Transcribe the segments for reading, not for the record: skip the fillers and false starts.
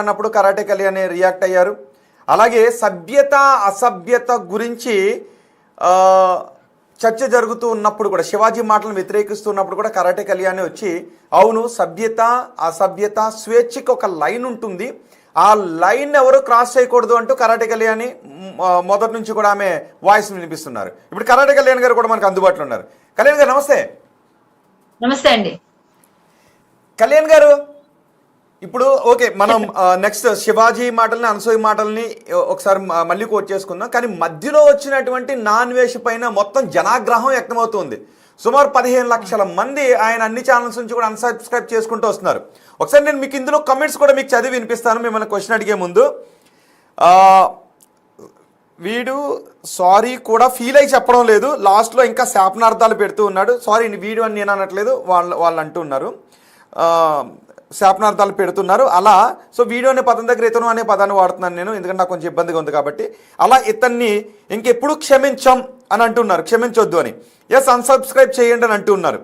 అన్నప్పుడు karate Kalyan react అయ్యారు. అలాగే సభ్యత అసభ్యత గురించి చర్చ జరుగుతూ ఉన్నప్పుడు కూడా శివాజీ మాటలను వ్యతిరేకిస్తున్నప్పుడు కూడా కరాటే కళ్యాణ్ వచ్చి అవును సభ్యత అసభ్యత స్వేచ్ఛకి ఒక లైన్ ఉంటుంది, ఆ లైన్ ఎవరు క్రాస్ చేయకూడదు అంటూ కరాటే కళ్యాణ్ మొదటి నుంచి కూడా ఆమె వాయిస్ వినిపిస్తున్నారు. ఇప్పుడు కరాటే కళ్యాణ్ గారు కూడా మనకు అందుబాటులో ఉన్నారు. కళ్యాణ్ గారు నమస్తే. నమస్తే అండి. కళ్యాణ్ గారు ఇప్పుడు ఓకే, మనం నెక్స్ట్ శివాజీ మాటల్ని అనసూయ మాటల్ని ఒకసారి మళ్ళీ కోట్ చేసుకుందాం. కానీ మధ్యలో వచ్చినటువంటి నాన్ వేష్ పైన మొత్తం జనాగ్రహం వ్యక్తమవుతుంది. సుమారు 15 లక్షల మంది ఆయన అన్ని ఛానల్స్ నుంచి కూడా అన్సబ్స్క్రైబ్ చేసుకుంటూ వస్తున్నారు. ఒకసారి నేను మీకు ఇందులో కమెంట్స్ కూడా మీకు చదివి వినిపిస్తాను. మిమ్మల్ని క్వశ్చన్ అడిగే ముందు వీడు సారీ కూడా ఫీల్ అయ్యి చెప్పడం లేదు, లాస్ట్లో ఇంకా శాపనార్థాలు పెడుతూ ఉన్నాడు. సారీ వీడు అని నేను అనట్లేదు, వాళ్ళు అంటున్నారు శాపనార్థాలు పెడుతున్నారు. అలా సో వీడియో అనే పదం దగ్గర ఇతను అనే పదాన్ని వాడుతున్నాను నేను, ఎందుకంటే నాకు కొంచెం ఇబ్బందిగా ఉంది కాబట్టి. అలా ఇతన్ని ఇంకెప్పుడు క్షమించం అని అంటున్నారు, క్షమించొద్దు అని. ఎస్ అన్సబ్స్క్రైబ్ చేయండి అని అంటున్నారు.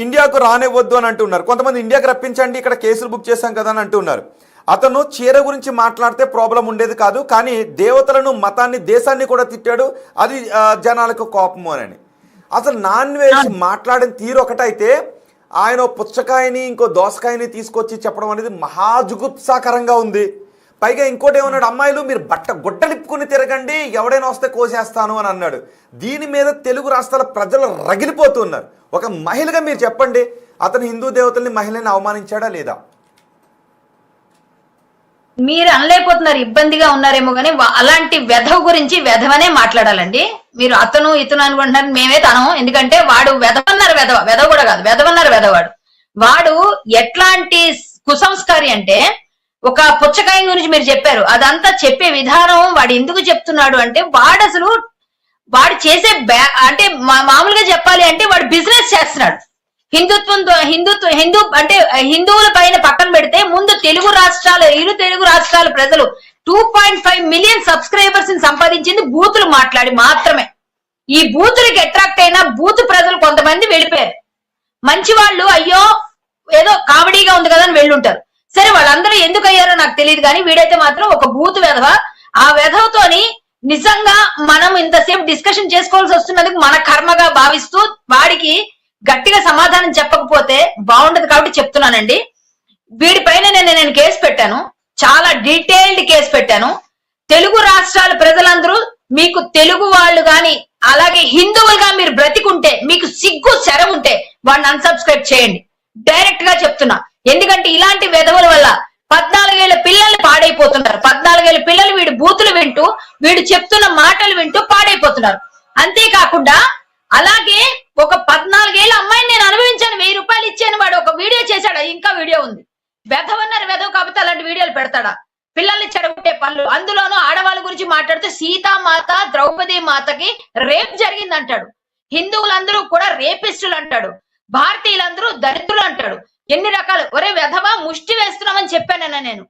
ఇండియాకు రానివ్వద్దు అని అంటున్నారు. కొంతమంది ఇండియాకి రప్పించండి, ఇక్కడ కేసులు బుక్ చేశాం కదా అని అంటున్నారు. అతను చీర గురించి మాట్లాడితే ప్రాబ్లం ఉండేది కాదు, కానీ దేవతలను మతాన్ని దేశాన్ని కూడా తిట్టాడు, అది జనాలకు కోపము అని. అసలు నాన్ వెజ్ మాట్లాడిన తీరు ఒకటైతే ఆయన పుచ్చకాయని ఇంకో దోసకాయని తీసుకొచ్చి చెప్పడం అనేది మహాజుగుప్సాకరంగా ఉంది. పైగా ఇంకోటి ఏమన్నాడు, అమ్మాయిలు మీరు గుడ్డలిప్పుకుని తిరగండి, ఎవడైనా వస్తే కోసేస్తాను అని అన్నాడు. దీని మీద తెలుగు రాష్ట్రాల ప్రజలు రగిలిపోతున్నారు. ఒక మహిళగా మీరు చెప్పండి, అతను హిందూ దేవతల్ని మహిళని అవమానించాడా లేదా? మీరు అనలేకపోతున్నారు, ఇబ్బందిగా ఉన్నారేమో కానీ అలాంటి వెధవ గురించి వెధవనే మాట్లాడాలండి. మీరు అతను ఇతను అనుకుంటున్నారు, మేమైతే అనము. ఎందుకంటే వాడు వెధవన్నారు, వెధవ కూడా కాదు, వెధవన్నారు వెధవాడు. వాడు ఎట్లాంటి కుసంస్కారి అంటే, ఒక పుచ్చకాయ గురించి మీరు చెప్పారు, అదంతా చెప్పే విధానం వాడు ఎందుకు చెప్తున్నాడు అంటే, వాడు అసలు వాడు చేసే అంటే మామూలుగా చెప్పాలి అంటే వాడు బిజినెస్ చేస్తున్నాడు. హిందూ అంటే హిందువుల పైన పక్కన పెడితే ముందు ఇరు తెలుగు రాష్ట్రాల ప్రజలు 2.5 మిలియన్ సబ్స్క్రైబర్స్ ని సంపాదించింది బూతులు మాట్లాడి మాత్రమే. ఈ బూతులకి అట్రాక్ట్ అయిన బూతు ప్రజలు కొంతమంది వెళ్ళిపోయారు. మంచి వాళ్ళు అయ్యో ఏదో కామెడీగా ఉంది కదా అని వెళ్ళుంటారు. సరే వాళ్ళందరూ ఎందుకు అయ్యారో నాకు తెలియదు, కానీ వీడైతే మాత్రం ఒక బూతు వెధవ. ఆ వెధవతోని నిజంగా మనం ఇంతసేపు డిస్కషన్ చేసుకోవాల్సి వస్తున్నందుకు మన కర్మగా భావిస్తూ వాడికి గట్టిగా సమాధానం చెప్పకపోతే బాగుండదు కాబట్టి చెప్తున్నానండి. వీడిపైన నేను కేసు పెట్టాను, చాలా డీటెయిల్డ్ కేసు పెట్టాను. తెలుగు రాష్ట్రాల ప్రజలందరూ మీకు తెలుగు వాళ్ళు గాని అలాగే హిందువులుగా మీరు బ్రతికుంటే, మీకు సిగ్గు శర ఉంటే వాడిని అన్సబ్స్క్రైబ్ చేయండి, డైరెక్ట్ గా చెప్తున్నా. ఎందుకంటే ఇలాంటి వెధవుల వల్ల 14 ఏళ్ల పిల్లలు పాడైపోతున్నారు. 14 ఏళ్ల పిల్లలు వీడు బూతులు వింటూ, వీడు చెప్తున్న మాటలు వింటూ పాడైపోతున్నారు. అంతేకాకుండా అలాగే ఒక 14 ఏళ్ల అమ్మాయిని నేను అనుభవించాను, 1000 రూపాయలు ఇచ్చాను. వాడు ఒక వీడియో చేశాడు, ఇంకా వీడియో ఉంది. వెధవన్నారు వెధవ కాకపోతే అలాంటి వీడియోలు పెడతాడా? పిల్లల్ని చెడగొట్టే పనులు, అందులోనూ ఆడవాళ్ళ గురించి మాట్లాడితే సీతామాత ద్రౌపది మాతకి రేప్ జరిగింది అంటాడు. హిందువులందరూ కూడా రేపిస్టులు అంటాడు, భారతీయులందరూ దరిద్రులు అంటాడు. ఎన్ని రకాలు. ఒరే వెధవ, ముష్టి వేస్తున్నామని చెప్పానన్నా నేను.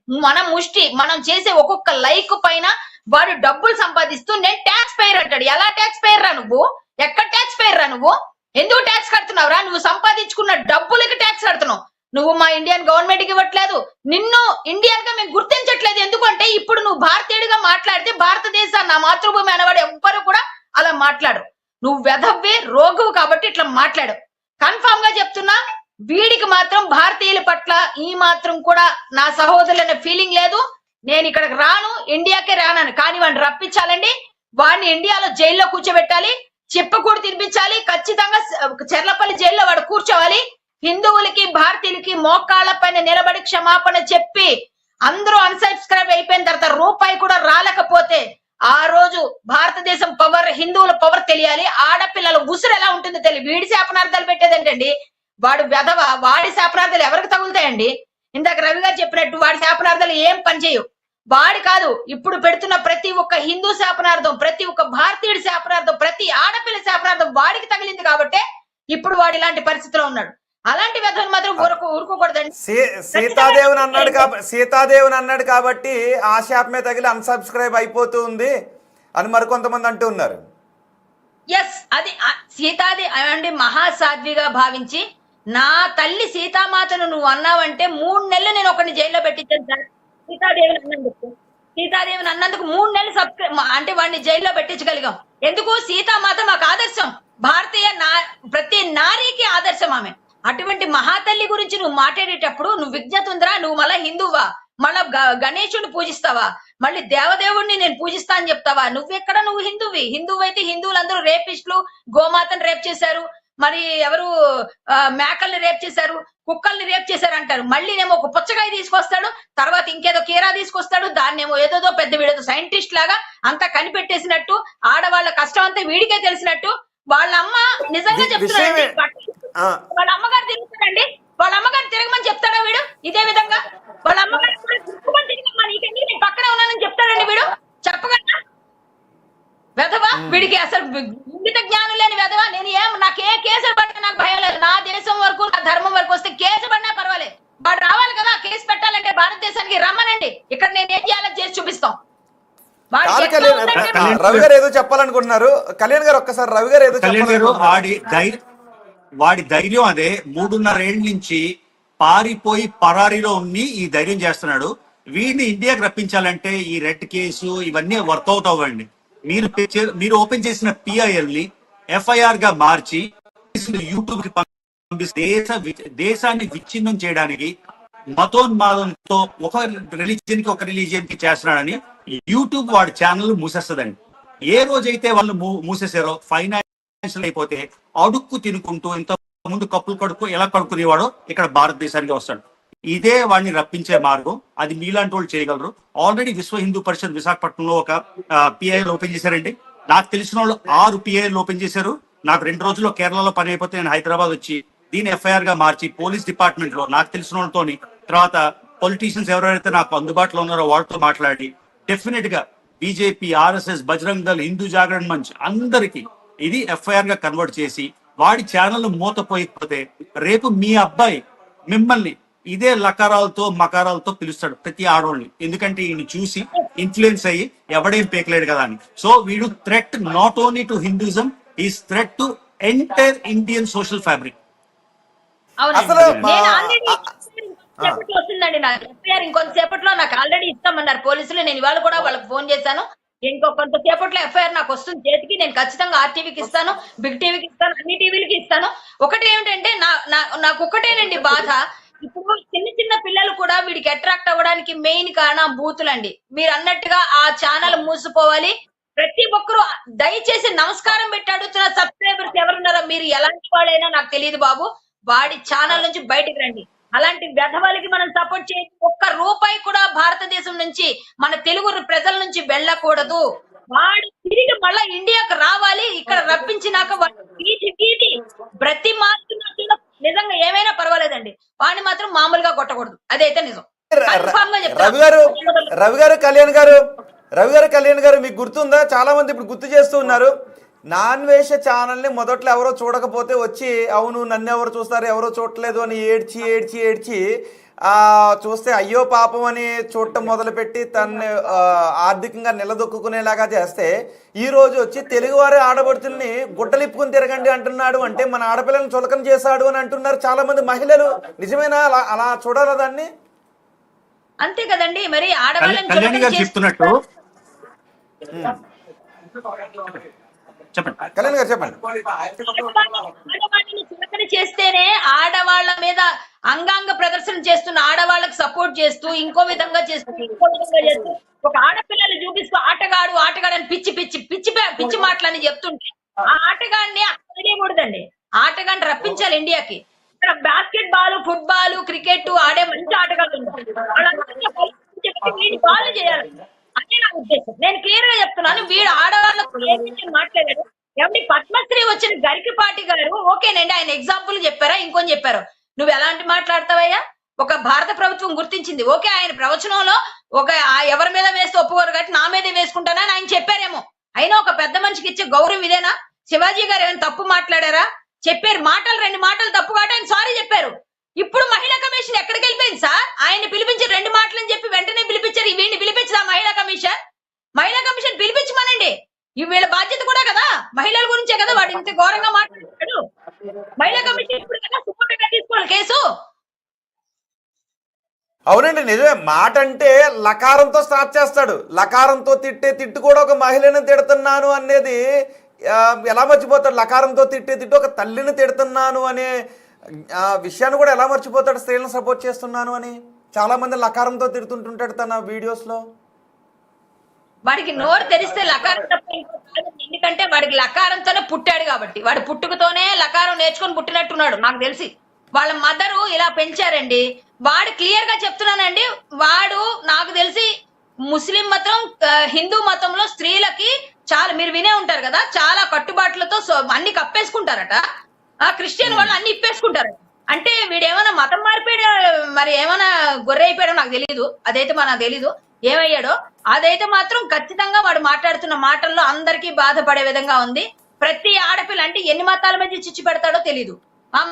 మనం చేసే ఒక్కొక్క లైక్ పైన వాడు డబ్బులు సంపాదిస్తూ నేను ట్యాక్స్ పేయర్ అంటాడు. ఎలా ట్యాక్స్ పేయర్ రా నువ్వు? ఎక్కడ ట్యాక్స్ పేయర్ రా నువ్వు? ఎందుకు ట్యాక్స్ కడుతున్నావురా? నువ్వు సంపాదించుకున్న డబ్బులకి ట్యాక్స్ కడుతున్నావు. నువ్వు మా ఇండియన్ గవర్నమెంట్ కి ఇవ్వట్లేదు, నిన్ను ఇండియన్ గా మేము గుర్తించట్లేదు. ఎందుకంటే ఇప్పుడు నువ్వు భారతీయుడిగా మాట్లాడితే భారతదేశాన్ని నా మాతృభూమి అనేవాడు ఎవ్వరు కూడా అలా మాట్లాడు. నువ్వు వెధవ్వే రోగువు కాబట్టి ఇట్లా మాట్లాడు. కన్ఫామ్ గా చెప్తున్నా, వీడికి మాత్రం భారతీయుల పట్ల ఈ మాత్రం కూడా నా సహోదరులనే ఫీలింగ్ లేదు. నేను ఇక్కడికి రాను, ఇండియాకే రానని. కానీ వాడిని రప్పించాలండి, వాడిని ఇండియాలో జైల్లో కూర్చోబెట్టాలి, చెప్పకూడదు తినిపించాలి. ఖచ్చితంగా చెర్లపల్లి జైల్లో వాడు కూర్చోవాలి. హిందువులకి భారతీయులకి మోకాళ్ళ పైన నిలబడి క్షమాపణ చెప్పి అందరూ అన్సబ్స్క్రైబ్ అయిపోయిన తర్వాత రూపాయి కూడా రాలేకపోతే ఆ రోజు భారతదేశం పవర్, హిందువుల పవర్ తెలియాలి. ఆడపిల్లల ఉసురు ఎలా ఉంటుందో తెలియదు. వీడి శాపనార్థాలు పెట్టేదేంటండి? వాడు వెధవ, వాడి శాపనార్థాలు ఎవరికి తగులుతాయండి? ఇందాక రవి గారు చెప్పినట్టు వాడి శాపనార్థాలు ఏం పనిచేయవు. వాడి కాదు, ఇప్పుడు పెడుతున్న ప్రతి ఒక్క హిందూ శాపనార్థం, ప్రతి ఒక్క భారతీయుడి శాపనార్థం, ప్రతి ఆడపిల్ల శాపనార్థం వాడికి తగిలింది కాబట్టి ఇప్పుడు వాడు ఇలాంటి పరిస్థితిలో ఉన్నాడు. అలాంటి వ్యధులు మాత్రం ఊరుకోకూడదండి. సీతాదేవుని అన్నాడు కాబట్టి ఆ శాపమే తగిలి అన్సబ్స్క్రైబ్ అయిపోతుంది అని మరికొంతమంది అంటూ ఉన్నారు. ఎస్, అది సీతాదేవి మహాసాధ్విగా భావించి నా తల్లి సీతామాతను నువ్వు అన్నావంటే 3 నెలలు నేను ఒకరిని జైల్లో పెట్టించాను సార్. సీతాదేవిని అన్నందుకు 3 నెలలు అంటే వాడిని జైల్లో పెట్టించగలిగాం. ఎందుకు? సీతామాత మాకు ఆదర్శం. భారతీయ ప్రతి నారీకి ఆదర్శం ఆమె. అటువంటి మహాతల్లి గురించి నువ్వు మాట్లాడేటప్పుడు నువ్వు విజ్ఞత ఉందిరా? నువ్వు మళ్ళా హిందువా? మళ్ళా గణేశుడిని పూజిస్తావా? మళ్ళీ దేవదేవుడిని నేను పూజిస్తా అని చెప్తావా? నువ్వెక్కడ? నువ్వు హిందువు అయితే హిందువులందరూ రేపిస్టులు, గోమాతను రేప్ చేశారు, మరి ఎవరు మేకల్ని రేప్ చేశారు, కుక్కల్ని రేప్ చేశారు అంటారు. మళ్ళీ నేమో ఒక పుచ్చకాయ తీసుకొస్తాడు, తర్వాత ఇంకేదో కీరా తీసుకొస్తాడు, దాన్నేమో ఏదో పెద్ద వీడేదో సైంటిస్ట్ లాగా అంతా కనిపెట్టేసినట్టు, ఆడవాళ్ళ కష్టం అంతా వీడికే తెలిసినట్టు. వాళ్ళ అమ్మ నిజంగా చెప్తున్నాడు, వాళ్ళ అమ్మగారు తిరుగుతాడండి, వాళ్ళ అమ్మగారు తిరగమని చెప్తాడా వీడు? ఇదే విధంగా వాళ్ళ అమ్మగారు తిరగమ్మా, నీకెందుకు నేను పక్కనే ఉన్నానని చెప్తాడండి వీడు? చెప్పగలరా? వెధవా వీడికి అసలు ఇంగిత జ్ఞానం లేని వెధవా. నాకే కేసులు పడినా నాకు భయం లేదు. నా దేశం వరకు, నా ధర్మం వరకు వస్తే కేసు పడినా పర్వాలేదు. వాడు రావాలి కదా, కేసు పెట్టాలంటే భారతదేశానికి రమ్మనండి, ఇక్కడ నేను ఏం చేయాలో చేసి చూపిస్తాం. రవి గారు ఏదో చెప్పాలనుకుంటున్నారు. కళ్యాణ్ గారు ఒక్కసారి రవి గారు ఏదో చెప్పాలనుకుంటున్నారు. వాడి ధైర్యం అదే. 3.5 ఏళ్ల నుంచి పారిపోయి పరారీలో ఉండి ఈ ధైర్యం చేస్తున్నాడు. వీడిని ఇండియాకి రప్పించాలంటే ఈ రెడ్ కేసు ఇవన్నీ వర్కౌట్ అవ్వండి. మీరు ఓపెన్ చేసిన పిఐఎల్ ని ఎఫ్ఐఆర్ గా మార్చి యూట్యూబ్ కి పంపిస్తే దేశాన్ని విచ్ఛిన్నం చేయడానికి మతోన్మాదంతో ఒక రిలీజియన్ కి చేస్తున్నాడని యూట్యూబ్ వాడి ఛానల్ మూసేస్తుందండి. ఏ రోజైతే వాళ్ళు మూసేసారో ఫైనాన్షియల్ అయిపోతే అడుక్కు తినుకుంటూ ఇంత ముందు కప్పులు కడుక్కు ఎలా కడుక్కునేవాడో ఇక్కడ భారతదేశానికి వస్తాడు. ఇదే వాడిని రప్పించే మార్గం. అది మీలాంటి వాళ్ళు చేయగలరు. ఆల్రెడీ విశ్వ హిందూ పరిషత్ విశాఖపట్నంలో ఒక పిఐఎల్ ఓపెన్ చేశారండి. నాకు తెలిసిన వాళ్ళు 6 పిఐఎల్ ఓపెన్ చేశారు. నాకు 2 రోజుల్లో కేరళలో పని అయిపోతే నేను హైదరాబాద్ వచ్చి దీన్ని ఎఫ్ఐఆర్ గా మార్చి పోలీస్ డిపార్ట్మెంట్ లో నాకు తెలిసిన వాళ్ళతోని, తర్వాత పొలిటీషియన్స్ ఎవరైతే నాకు అందుబాటులో ఉన్నారో వాళ్ళతో మాట్లాడి డెఫినెట్ గా బీజేపీ, ఆర్ఎస్ఎస్, బజరంగ్ దళ్, హిందూ జాగరణ మంచ్ అందరికి ఇది ఎఫ్ఐఆర్ గా కన్వర్ట్ చేసి వాడి ఛానల్ మూతపోయిపోతే రేపు మీ అబ్బాయి మిమ్మల్ని ఇదే లకారాలతో మకారాలతో పిలుస్తాడు ప్రతి ఆడవాళ్ళని. ఎందుకంటే ఈయన చూసి ఇన్ఫ్లుయెన్స్ అయ్యి ఎవడేం పేకలేడు కదా అని. సో వీడు threat not only to Hinduism, is threat to entire Indian social fabric. వస్తుందండి నాకు ఎఫ్ఐఆర్ ఇంకొంతసేపట్లో. నాకు ఆల్రెడీ ఇస్తామన్నారు పోలీసులు. నేను ఇవాళ కూడా వాళ్ళకి ఫోన్ చేశాను. కొంతసేపట్లో ఎఫ్ఐఆర్ నాకు వస్తుంది చేతికి. నేను ఖచ్చితంగా ఆర్టీవీకి ఇస్తాను, బిగ్ టీవీకి ఇస్తాను, అన్ని టీవీలకి ఇస్తాను. ఒకటి ఏమిటంటే నాకు ఒకటేనండి బాధ. ఇప్పుడు చిన్న పిల్లలు కూడా వీడికి అట్రాక్ట్ అవ్వడానికి మెయిన్ కారణం బూతులండి. మీరు అన్నట్టుగా ఆ ఛానల్ మూసిపోవాలి. ప్రతి ఒక్కరు దయచేసి నమస్కారం పెట్టి అడుగుతున్న సబ్స్క్రైబర్స్ ఎవరున్నారో, మీరు ఎలాంటి వాళ్ళైనా నాకు తెలియదు బాబు, వాడి ఛానల్ నుంచి బయటకు రండి. అలాంటి వ్యధవాళ్ళకి మనం సపోర్ట్ చేసి ₹1 కూడా భారతదేశం నుంచి, మన తెలుగు ప్రజల నుంచి వెళ్ళకూడదు. వాడు తిరిగి మళ్ళా ఇండియాకు రావాలి. ఇక్కడ రప్పించినాక వాడు వీధి ప్రతి మాత్రం నిజంగా ఏమైనా పర్వాలేదండి, వాడిని మాత్రం మామూలుగా కొట్టకూడదు. అదైతే నిజం. రవి గారు కళ్యాణ్ గారు మీకు గుర్తుందా? చాలా మంది ఇప్పుడు గుర్తు చేస్తూ ఉన్నారు. నాన్ వేష ఛానల్ని మొదట్లో ఎవరో చూడకపోతే వచ్చి అవును నన్ను ఎవరు చూస్తారు, ఎవరో చూడలేదు అని ఏడ్చి చూస్తే అయ్యో పాపం అని చూడటం మొదలుపెట్టి తన్ని ఆర్థికంగా నిలదొక్కునేలాగా చేస్తే ఈ రోజు వచ్చి తెలుగువారి ఆడబడుతుల్ని గుడ్డలిప్పుకుని తిరగండి అంటున్నాడు. అంటే మన ఆడపిల్లలను చులకన చేశాడు అని అంటున్నారు చాలా మంది మహిళలు. నిజమేనా? అలా చూడాలా దాన్ని? అంతే కదండి. మరి ఆడవాళ్ళని చెప్తున్నట్టు కళ్యాణ్ గారు చెప్పండి. ఆడవాళ్ళని చులకన చేస్తేనే ఆడవాళ్ళ మీద అంగాంగ ప్రదర్శన చేస్తున్న ఆడవాళ్ళకి సపోర్ట్ చేస్తూ ఇంకో విధంగా చేస్తూ ఒక ఆడపిల్లలు చూపిస్తూ ఆటగాడు అని పిచ్చి మాటలని చెప్తుంటే ఆ ఆటగాడిని అక్కడేయకూడదండి. ఆటగాడిని రప్పించాలి ఇండియాకి. ఇక్కడ బాస్కెట్ బాల్, ఫుట్బాల్, క్రికెట్ ఆడే మంచి ఆటగాళ్ళు ఉన్నారు. వాళ్ళందరినీ బాల్ చేయాలి. అదే నా ఉద్దేశం. నేను క్లియర్ గా చెప్తున్నాను. వీడు ఆడవాళ్ళకు ఏమి మాట్లాడారు. ఎవరి పద్మశ్రీ వచ్చిన గరికపాటి గారు ఓకేనండి, ఆయన ఎగ్జాంపుల్ చెప్పారా, ఇంకొని చెప్పారు. నువ్వు ఎలాంటి మాట్లాడతావయ్యా? ఒక భారత ప్రభుత్వం గుర్తించింది. ఓకే, ఆయన ప్రవచనంలో ఎవరి మీద వేస్తే ఒప్పుకోరు కాబట్టి నా మీదే వేసుకుంటానని ఆయన చెప్పారేమో. అయినా ఒక పెద్ద మనిషికి ఇచ్చే గౌరవం ఇదేనా? శివాజీ గారు ఏమైనా తప్పు మాట్లాడారా? చెప్పారు. 2 మాటలు తప్పు కాబట్టి ఆయన సారీ చెప్పారు. ఇప్పుడు మహిళా కమిషన్ ఎక్కడికి వెళ్ళిపోయింది సార్? ఆయన్ని పిలిపించి 2 మాటలని చెప్పి వెంటనే పిలిపించారు. వీడిని పిలిపించదా మహిళా కమిషన్ పిలిపించమనండి. వీళ్ళ బాధ్యత కూడా కదా, మహిళల గురించే కదా వాడు ఇంత ఘోరంగా మాట్లాడుతాడు. మహిళా కమిషన్ ఇప్పుడు కదా సుప్రీం గారికి తీసుకోవాలి కేసు. అవునండి, నిజమే. మాట అంటే లకారంతో స్టార్ట్ చేస్తాడు. లకారంతో తిట్టే తిట్టు కూడా ఒక మహిళను తిడుతున్నాను అనేది ఎలా మర్చిపోతాడు? లకారంతో తిట్టే తిట్టు ఒక తల్లిని తిడుతున్నాను అనే విషయాన్ని కూడా ఎలా మర్చిపోతాడు? స్త్రీలను సపోర్ట్ చేస్తున్నాను అని చాలా మంది లకారంతో తిడుతుంటుంటాడు తన వీడియోస్లో. వాడికి నోరు తెరిస్తే లకారం తప్ప ఎందుకంటే వాడికి లకారంతోనే పుట్టాడు కాబట్టి, వాడి పుట్టుకతోనే లకారం నేర్చుకొని పుట్టినట్టున్నాడు నాకు తెలిసి. వాళ్ళ మదరు ఇలా పెంచారండి. వాడు క్లియర్ గా చెప్తున్నానండి, వాడు నాకు తెలిసి ముస్లిం మతం హిందూ మతంలో స్త్రీలకి చాలా, మీరు వినే ఉంటారు కదా, చాలా కట్టుబాట్లతో అన్ని కప్పేసుకుంటారట. క్రిస్టియన్ వాళ్ళు అన్ని ఇప్పేసుకుంటారట. అంటే వీడేమైనా మతం మారిపోయాడు, మరి ఏమైనా గొర్రె అయిపోయాడో నాకు తెలియదు. అదైతే మనకు తెలీదు ఏమయ్యాడో. అదైతే మాత్రం ఖచ్చితంగా వాడు మాట్లాడుతున్న మాటల్లో అందరికీ బాధపడే విధంగా ఉంది. ప్రతి ఆడపిల్ల అంటే ఎన్ని మతాల మధ్య చిచ్చు పెడతాడో తెలీదు.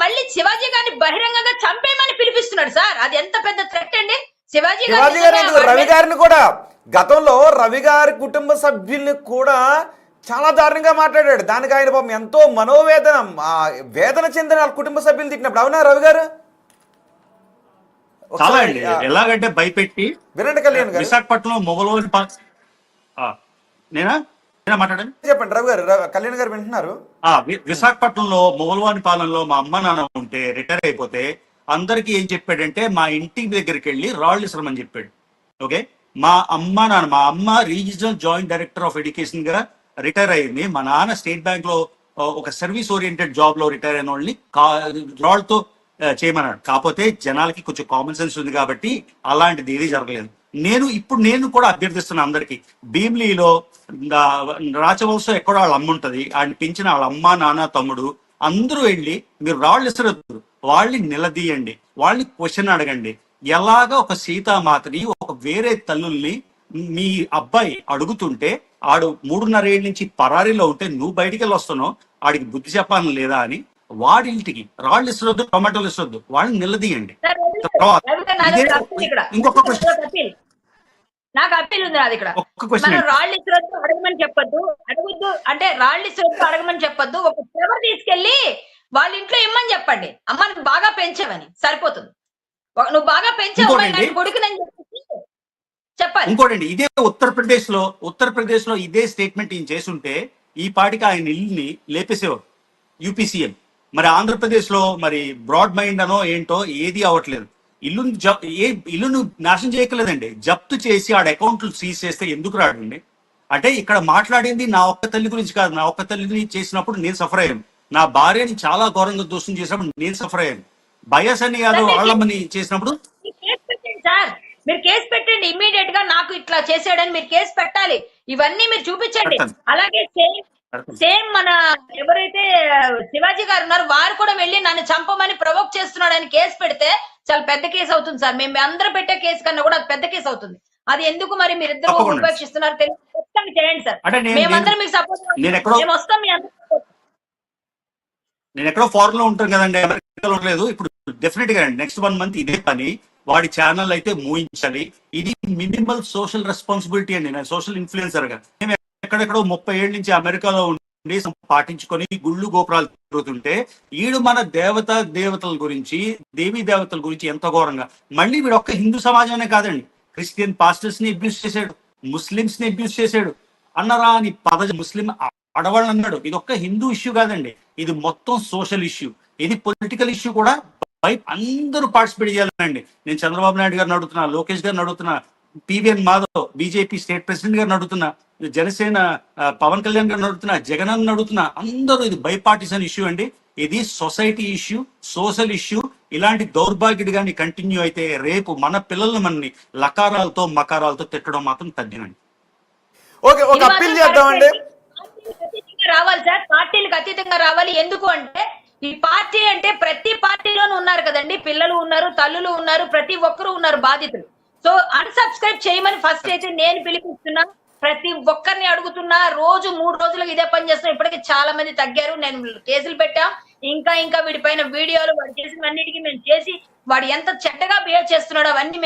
మళ్ళీ శివాజీ గారిని బహిరంగంగా చంపేయమని పిలిపిస్తున్నాడు సార్. అది ఎంత పెద్ద థ్రెట్ అండి. శివాజీ గారు రవి గారిని కూడా గతంలో రవి గారి కుటుంబ సభ్యుల్ని కూడా చాలా దారుణంగా మాట్లాడాడు. దానికి ఆయన పాపం ఎంతో మనోవేదన వేదన చెందిన వాళ్ళ కుటుంబ సభ్యులు తిట్టినప్పుడు. అవునా రవి గారు? చాలా అండి. ఎలాగంటే భయపెట్టి వినండి కళ్యాణ్ గారు. విశాఖపట్నంలో మొగలోని నేనా మాట్లాడండి, చెప్పండి రవి గారు. కళ్యాణ్ గారు వింటున్నారు. విశాఖపట్నంలో మొగల్వాని పాలనలో మా అమ్మ నాన్న ఉంటే రిటైర్ అయిపోతే అందరికి ఏం చెప్పాడంటే మా ఇంటి దగ్గరికి వెళ్ళి రాళ్ళు ఇసరమని చెప్పాడు. ఓకే, మా అమ్మ regional joint director of education గా రిటైర్ అయింది. మా నాన్న స్టేట్ బ్యాంక్ లో ఒక సర్వీస్ ఓరియంటెడ్ జాబ్ లో రిటైర్ అయిన వాళ్ళని రాళ్ళతో చేయమన్నాడు. కాకపోతే జనాలకి కొంచెం కామన్ సెన్స్ ఉంది కాబట్టి అలాంటిది ఏది జరగలేదు. నేను కూడా అభ్యర్థిస్తున్నా అందరికి, భీమ్లీలో రాచవలస ఎక్కడో వాళ్ళ అమ్మ ఉంటది, ఆయన పెంచిన వాళ్ళ అమ్మ నాన్న తమ్ముడు అందరూ వెళ్ళి మీరు రాళ్ళు ఇస్తారు, వాళ్ళని నిలదీయండి, వాళ్ళని క్వశ్చన్ అడగండి. ఎలాగా ఒక సీతామాతని ఒక వేరే తల్లుల్ని మీ అబ్బాయి అడుగుతుంటే ఆడు 3.5 ఏళ్ళ నుంచి పరారీలో ఉంటే నువ్వు బయటికి వెళ్ళి వస్తున్నావు, ఆడికి బుద్ధి చెప్పాలని లేదా అని వాడింటికి రాళ్ళు ఇసరొద్దు, టొమాటోలు ఇసరొద్దు, వాళ్ళని నిలదీయండి. ఇంకొక క్వశ్చన్ నాకు అప్పీల్ ఉంది నాది ఇక్కడ. మనం రాళ్ళు ఇసరొద్దు అడగమని చెప్పొద్దు, అంటే రాళ్ళు ఇసరొద్దు అడగమని చెప్పొద్దు. ఒక ఫ్లేవర్ తీసుకెళ్లి వాళ్ళ ఇంట్లో ఇమ్మని చెప్పండి. అమ్మ నువ్వు బాగా పెంచావని సరిపోతుంది. నువ్వు బాగా పెంచావు కొడుకునని చెప్పాలి. ఇంకోటండి, ఇదే ఉత్తరప్రదేశ్ లో ఇదే స్టేట్మెంట్ ఈయన చేసుంటే ఈ పాటికి ఆయన ఇల్లుని లేపేసేవారు యూపీసీఎం. మరి ఆంధ్రప్రదేశ్ లో మరి బ్రాడ్ మైండ్ అనో ఏంటో ఏది అవ్వట్లేదు. ఇల్లును నాశనం చేయకలేదండి, జప్తు చేసి ఆడ అకౌంట్లు సీజ్ చేస్తే ఎందుకు రాడండి? అంటే ఇక్కడ మాట్లాడింది నా ఒక్క తల్లి గురించి కాదు. నా ఒక్క తల్లిని చేసినప్పుడు నేను సఫర్ అయ్యాను, నా భార్యని చాలా ఘోరంగా దోషం చేసినప్పుడు నేను సఫర్ అయ్యాను, బయాస్ అని యాదవ్ వాళ్ళమ్మని చేసినప్పుడు. సార్ మీరు కేసు పెట్టండి ఇమ్మీడియట్ గా, నాకు ఇట్లా చేసాడని మీరు కేసు పెట్టాలి. ఇవన్నీ మీరు చూపించండి. అలాగే సేమ్ మన ఎవరైతే శివాజీ గారు ఉన్నారు వారు కూడా వెళ్ళి నన్ను చంపమని ప్రొవోక్ చేస్తున్నాడని కేసు పెడితే చాలా పెద్ద కేసు అవుతుంది సార్. మేము అందరూ పెట్టే కేసు కన్నా కూడా పెద్ద కేసు అవుతుంది. అది ఎందుకు మరి మీరు ఇద్దరు ఉపేక్షిస్తున్నారు తెలియదు. చేయండి సార్, మేమందరం మీకు సపోర్ట్ మేము వస్తాం. మీ అందరూ నేను ఎక్కడో ఫారెన్ లో ఉంటాను కదండి, అమెరికాలో ఉండలేదు. ఇప్పుడు డెఫినెట్ గా నెక్స్ట్ 1 మంత్ ఇదే పని, వాడి ఛానల్ అయితే మూయించాలి. ఇది మినిమల్ సోషల్ రెస్పాన్సిబిలిటీ అండి. నేను సోషల్ ఇన్ఫ్లుయెన్సర్ గా మేము ఎక్కడెక్కడో 30 ఏళ్ళ నుంచి అమెరికాలో ఉండి పాటించుకొని గుళ్ళు గోపురాలు తిరుగుతుంటే ఈడు మన దేవతల గురించి దేవీ దేవతల గురించి ఎంత ఘోరంగా. మళ్ళీ వీడు ఒక్క హిందూ సమాజానే కాదండి, క్రిస్టియన్ పాస్టర్స్ ని అబ్యూస్ చేశాడు, ముస్లిమ్స్ ని అబ్యూస్ చేశాడు, అన్నరా అని ముస్లిం ఆడవాళ్ళు అన్నాడు. ఇది ఒక్క హిందూ ఇష్యూ కాదండి, ఇది మొత్తం సోషల్ ఇష్యూ, ఇది పొలిటికల్ ఇష్యూ కూడా. అందరూ పార్టిసిపేట్ చేయాలండి. నేను చంద్రబాబు నాయుడు గారిని అడుగుతున్నా, లోకేష్ గారిని అడుగుతున్నా, PVN Madhav BJP state president గారిని అడుగుతున్నా, జనసేన పవన్ కళ్యాణ్ గారిని అడుగుతున్నా, జగన్ అని అడుగుతున్నా. అందరూ ఇది బైపార్టిసన్ ఇష్యూ అండి, ఇది సొసైటీ ఇష్యూ, సోషల్ ఇష్యూ. ఇలాంటి దౌర్భాగ్యుడు గాని కంటిన్యూ అయితే రేపు మన పిల్లల్ని మనని లకారాలతో మకారాలతో తిట్టడం మాత్రం తగ్గినండి. ఓకే, ఒక అప్పీల్ చేద్దామండి. రావాలి సార్, పార్టీలకు అతీతంగా రావాలి. ఎందుకు అంటే ఈ పార్టీ అంటే ప్రతి పార్టీలోనూ ఉన్నారు కదండి, పిల్లలు ఉన్నారు, తల్లులు ఉన్నారు, ప్రతి ఒక్కరు ఉన్నారు బాధితులు. సో అన్సబ్స్క్రైబ్ చేయమని ఫస్ట్ అయితే నేను పిలిపిస్తున్నా, ప్రతి ఒక్కరిని అడుగుతున్నా. రోజు 3 రోజులకు ఇదే పని చేస్తున్నా. ఇప్పటికీ చాలా మంది తగ్గారు. నేను కేసులు పెట్టాం. ఇంకా వీడిపైన వీడియోలు వాడు చేసినవన్నిటికీ మేము చేసి వాడు ఎంత చెడ్డగా బిహేవ్ చేస్తున్నాడో అవన్నీ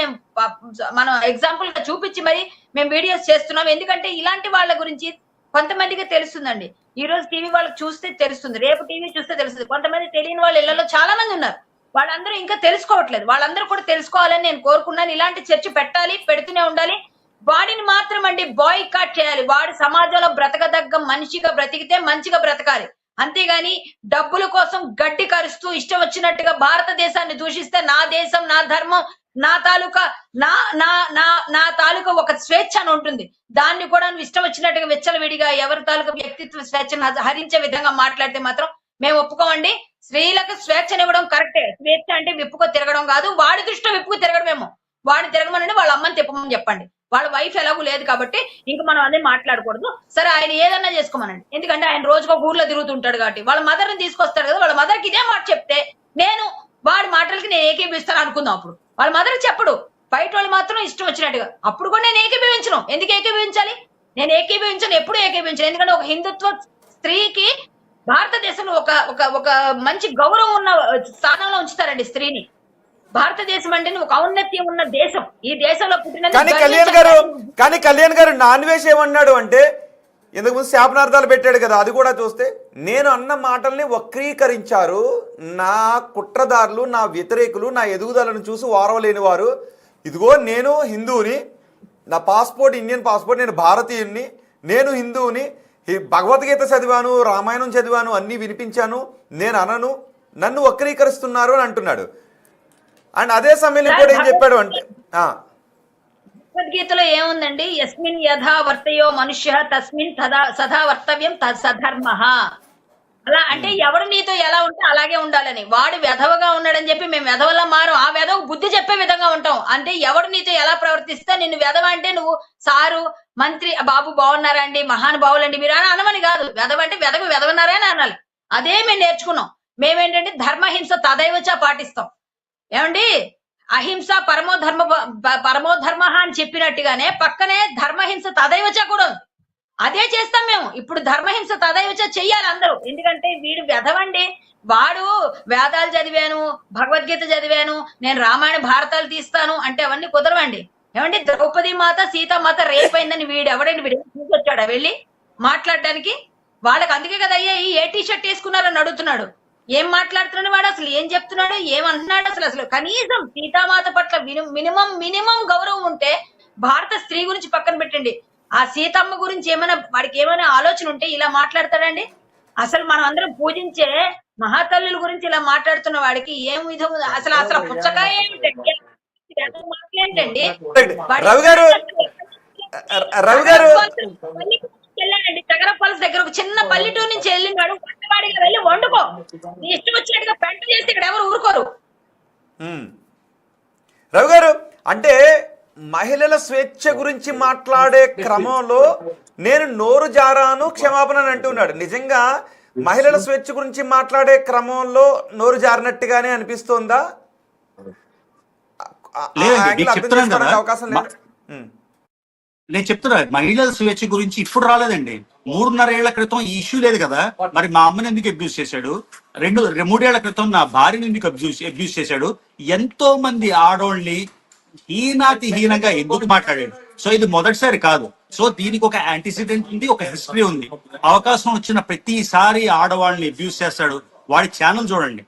మనం ఎగ్జాంపుల్ గా చూపించి మరి మేము వీడియోస్ చేస్తున్నాం. ఎందుకంటే ఇలాంటి వాళ్ళ గురించి కొంతమందికి తెలుస్తుందండి. ఈ రోజు టీవీ వాళ్ళకి చూస్తే తెలుస్తుంది, రేపు టీవీ చూస్తే తెలుస్తుంది. కొంతమంది తెలియని వాళ్ళ ఇళ్లలో చాలా మంది ఉన్నారు. వాళ్ళందరూ ఇంకా తెలుసుకోవట్లేదు. వాళ్ళందరూ కూడా తెలుసుకోవాలని నేను కోరుకున్నాను. ఇలాంటి చర్చ పెట్టాలి, పెడుతూనే ఉండాలి. వాడిని మాత్రం అండి బాయ్కాట్ చేయాలి. వాడు సమాజంలో బ్రతకదగ్గ మనిషిగా బ్రతికితే మంచిగా బ్రతకాలి. అంతేగాని డబ్బుల కోసం గడ్డి కరుస్తూ ఇష్టం వచ్చినట్టుగా భారతదేశాన్ని దూషిస్తే నా దేశం, నా ధర్మం, నా తాలూకా నా నా నా నా తాలూకా ఒక స్వేచ్ఛ అని ఉంటుంది. దాన్ని కూడా నువ్వు ఇష్టం వచ్చినట్టుగా విచ్చలవిడిగా ఎవరి తాలూకా వ్యక్తిత్వ స్వేచ్ఛను హరించే విధంగా మాట్లాడితే మాత్రం మేము ఒప్పుకోమండి. స్త్రీలకు స్వేచ్ఛనివ్వడం కరెక్టే. స్వేచ్ఛ అంటే విప్పుకో తిరగడం కాదు. వాడి దృష్టిలో విప్పుకు తిరగడమేమో. వాడిని తిరగమనండి, వాళ్ళ అమ్మని తిప్పమని చెప్పండి. వాళ్ళ వైఫ్ ఎలాగూ లేదు కాబట్టి ఇంక మనం అదే మాట్లాడకూడదు. సరే ఆయన ఏదన్నా చేసుకోమనండి. ఎందుకంటే ఆయన రోజుకు ఒక ఊర్లో తిరుగుతుంటాడు కాబట్టి వాళ్ళ మదర్ని తీసుకొస్తాడు కదా. వాళ్ళ మదర్కి ఇదే మాట చెప్తే నేను వాడి మాటలకి నేను ఏకీభవిస్తాను అనుకుందాం. అప్పుడు వాళ్ళ మదర్ చెప్పడు, బయట వాళ్ళు మాత్రం ఇష్టం వచ్చినట్టుగా. అప్పుడు కూడా నేను ఏకీభవించను. ఎందుకు ఏకీభవించాలి? నేను ఏకీభవించను, ఎప్పుడు ఏకీభవించను. ఎందుకంటే ఒక హిందుత్వ స్త్రీకి భారతదేశంలో ఒక ఒక ఒక మంచి గౌరవం ఉన్న స్థానంలో ఉంచుతారండి స్త్రీని. భారతదేశం అంటే ఒక ఔన్నత్యం ఉన్న దేశం. ఈ దేశంలో పుట్టిన కళ్యాణ్ గారు నాన్ వెజ్ ఏమన్నాడు అంటే ఇంతకు ముందు శాపనార్థాలు పెట్టాడు కదా, అది కూడా చూస్తే నేను అన్న మాటల్ని వక్రీకరించారు నా కుట్రదారులు, నా వ్యతిరేకులు, నా ఎదుగుదలను చూసి ఓరవలేని వారు. ఇదిగో నేను హిందువుని, నా పాస్పోర్ట్ ఇండియన్ పాస్పోర్ట్, నేను భారతీయుని, నేను హిందువుని, భగవద్గీత చదివాను, రామాయణం చదివాను, అన్నీ వినిపించాను, నేను అనను, నన్ను వక్రీకరిస్తున్నారు అని అంటున్నాడు. అండ్ అదే సమయంలో కూడా ఏం చెప్పాడు అంటే భగవద్గీతలో ఏముందండి? యస్మిన్ యథా వర్తయో మనుష్య తస్మిన్ సదా వర్తవ్యం సధర్మ. అలా అంటే ఎవరు నీతో ఎలా ఉంటే అలాగే ఉండాలని. వాడు వెధవగా ఉన్నాడని చెప్పి మేము వెధవలా మారం. ఆ వెధవ బుద్ధి చెప్పే విధంగా ఉంటాం. అంటే ఎవరు నీతో ఎలా ప్రవర్తిస్తే నిన్ను వెధవ అంటే నువ్వు సారు, మంత్రి, బాబు బాగున్నారా అండి, మహానుభావులండి మీరు అని అనమని కాదు. వెధవ అంటే వెధవన్నారా అని అనాలి. అదే మేము నేర్చుకున్నాం. మేమేంటంటే ధర్మహింస తదైవచ పాటిస్తాం. ఏమండి, అహింస పరమోధర్మ అని చెప్పినట్టుగానే పక్కనే ధర్మహింస తదైవచ కూడా ఉంది. అదే చేస్తాం మేము. ఇప్పుడు ధర్మహింస తదైవచ చెయ్యాలి అందరూ. ఎందుకంటే వీడు వెధవండి. వాడు వేదాలు చదివాను, భగవద్గీత చదివాను, నేను రామాయణ భారతాలు తీస్తాను అంటే అవన్నీ కుదరవండి. ఏమండి, ద్రౌపది మాత సీతామాత రేపైందని వీడు ఎవడండి? వీడు తీసుకొచ్చాడా వెళ్ళి మాట్లాడడానికి? వాళ్ళకి అందుకే కదా అయ్యా ఏ టీ షర్ట్ వేసుకున్నారని అడుగుతున్నాడు. ఏం మాట్లాడుతున్నాడు వాడు? అసలు ఏం చెప్తున్నాడు, ఏమంటున్నాడు? అసలు కనీసం సీతామాత పట్ల మినిమం గౌరవం ఉంటే భారత స్త్రీ గురించి పక్కన పెట్టండి, ఆ సీతమ్మ గురించి ఏమైనా వాడికి ఏమైనా ఆలోచన ఉంటే ఇలా మాట్లాడతాడండి? అసలు మనం అందరం పూజించే మహాతల్లుల గురించి ఇలా మాట్లాడుతున్న వాడికి ఏం విధం? అసలు పుచ్చకాయ ఏమిటండి? రవి గారు వెళ్ళానండి చగరపాలస్ దగ్గర ఒక చిన్న పల్లెటూరు నుంచి వెళ్ళినాడు. వంటవాడిగా వెళ్ళి వండుకో, నీ ఇష్టం వచ్చినట్టుగా పెంట చేస్తే ఇక్కడ ఎవరు ఊరుకోరు. రవి గారు అంటే మహిళల స్వేచ్ఛ గురించి మాట్లాడే క్రమంలో నేను నోరు జారాను క్షమాపణ అని అంటున్నాడు. నిజంగా మహిళల స్వేచ్ఛ గురించి మాట్లాడే క్రమంలో నోరు జారినట్టుగానే అనిపిస్తోందా? అవకాశం లేదు. నేను చెప్తున్నా, మహిళల స్వేచ్ఛ గురించి ఇప్పుడు రాలేదండి. 3.5 ఏళ్ల క్రితం ఈ ఇష్యూ లేదు కదా. మరి మా అమ్మని ఎందుకు అబ్యూస్ చేశాడు? 3 ఏళ్ల క్రితం నా భార్యను ఎందుకు అబ్యూస్ చేశాడు? ఎంతో మంది ఆడోళ్ళని హీనంగా ఎందుకు మాట్లాడాడు? సో ఇది మొదటిసారి కాదు. సో దీనికి ఒక యాంటిసిడెంట్ ఉంది, ఒక హిస్టరీ ఉంది. అవకాశం వచ్చిన ప్రతిసారి ఆడవాళ్ళని అబ్యూస్ చేస్తాడు. వాడి ఛానల్ చూడండి.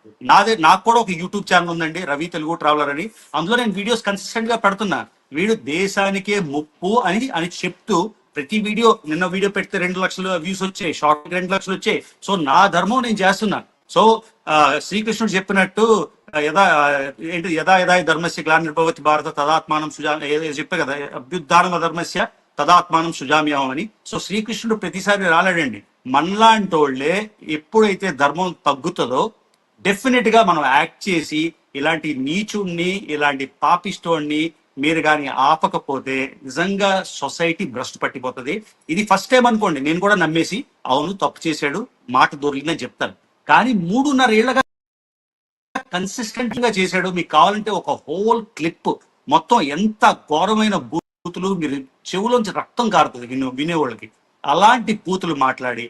నాకు కూడా ఒక యూట్యూబ్ ఛానల్ ఉందండి, రవి తెలుగు ట్రావెలర్ అని. అందులో నేను వీడియోస్ కన్సిస్టెంట్ గా పెడుతున్నా. వీడు దేశానికే ముప్పు అని చెప్తూ ప్రతి వీడియో, నిన్న వీడియో పెడితే 2 లక్షలు వ్యూస్ వచ్చాయి, షార్ట్ 2 లక్షలు వచ్చాయి. సో నా ధర్మం నేను చేస్తున్నా. సో శ్రీకృష్ణుడు చెప్పినట్టు యదా ధర్మస్య గ్లానిర్భవతి భారత తదాత్మానం సుజామి చెప్పే కదా, అభ్యుద్ధానం ధర్మస్య తదాత్మానం సుజామ్యాహం అని. సో శ్రీకృష్ణుడు ప్రతిసారి రాలేడండి. మనలాంటోళ్లే ఎప్పుడైతే ధర్మం తగ్గుతుందో డెఫినెట్ గా మనం యాక్ట్ చేసి ఇలాంటి నీచుణ్ణి, ఇలాంటి పాపిస్టోన్ని మీరు కానీ ఆపకపోతే నిజంగా సొసైటీ భ్రష్టు పట్టిపోతుంది. ఇది ఫస్ట్ టైం అనుకోండి, నేను కూడా నమ్మేసి అవును తప్పు చేశాడు, మాట దొరికిందని చెప్తాను. కానీ 3.5 ఏళ్లుగా కన్సిస్టెంట్ గా చేశాడు. మీకు కావాలంటే ఒక హోల్ క్లిప్ మొత్తం ఎంత ఘోరమైన బూతులు, మీరు చెవులోంచి రక్తం కారుతుంది వినేవాళ్ళకి. అలాంటి బూతులు మాట్లాడి